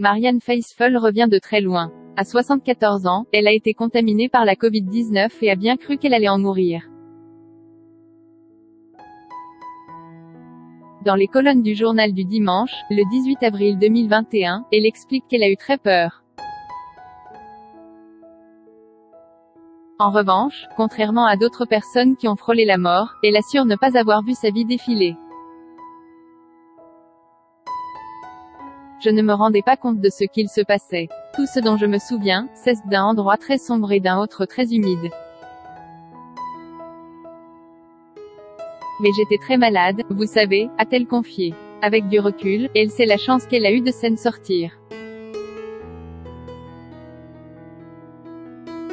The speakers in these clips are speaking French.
Marianne Faithfull revient de très loin. À 74 ans, elle a été contaminée par la Covid-19 et a bien cru qu'elle allait en mourir. Dans les colonnes du journal du dimanche, le 18 avril 2021, elle explique qu'elle a eu très peur. En revanche, contrairement à d'autres personnes qui ont frôlé la mort, elle assure ne pas avoir vu sa vie défiler. Je ne me rendais pas compte de ce qu'il se passait. Tout ce dont je me souviens, c'est d'un endroit très sombre et d'un autre très humide. Mais j'étais très malade, vous savez, a-t-elle confié. Avec du recul, elle sait la chance qu'elle a eue de s'en sortir.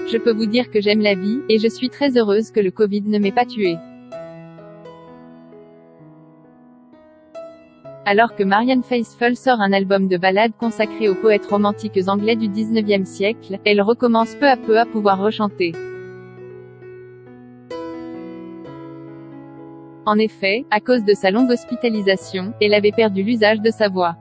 Je peux vous dire que j'aime la vie, et je suis très heureuse que le Covid ne m'ait pas tuée. Alors que Marianne Faithfull sort un album de ballades consacré aux poètes romantiques anglais du 19e siècle, elle recommence peu à peu à pouvoir rechanter. En effet, à cause de sa longue hospitalisation, elle avait perdu l'usage de sa voix.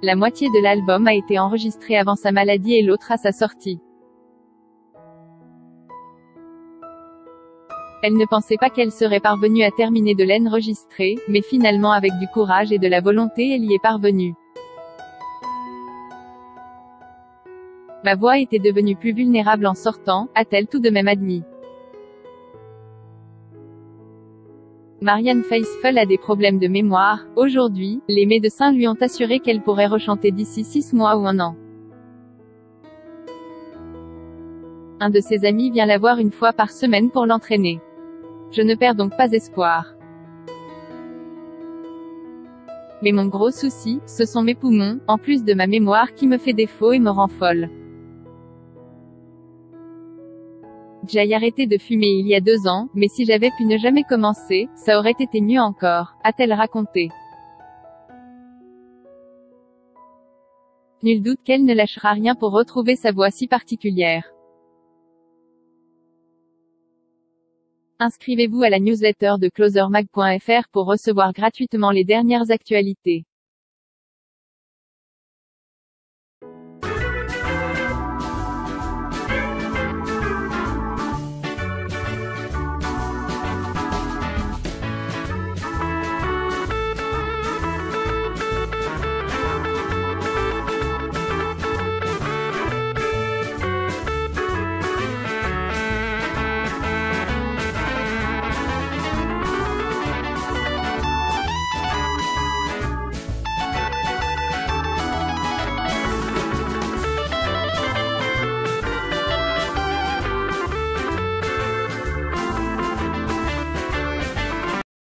La moitié de l'album a été enregistrée avant sa maladie et l'autre à sa sortie. Elle ne pensait pas qu'elle serait parvenue à terminer de l'enregistrer, mais finalement avec du courage et de la volonté elle y est parvenue. Ma voix était devenue plus vulnérable en sortant, a-t-elle tout de même admis. Marianne Faithfull a des problèmes de mémoire. Aujourd'hui, les médecins lui ont assuré qu'elle pourrait rechanter d'ici 6 mois ou 1 an. Un de ses amis vient la voir une fois par semaine pour l'entraîner. Je ne perds donc pas espoir. Mais mon gros souci, ce sont mes poumons, en plus de ma mémoire qui me fait défaut et me rend folle. J'ai arrêté de fumer il y a 2 ans, mais si j'avais pu ne jamais commencer, ça aurait été mieux encore, a-t-elle raconté. Nul doute qu'elle ne lâchera rien pour retrouver sa voix si particulière. Inscrivez-vous à la newsletter de closermag.fr pour recevoir gratuitement les dernières actualités.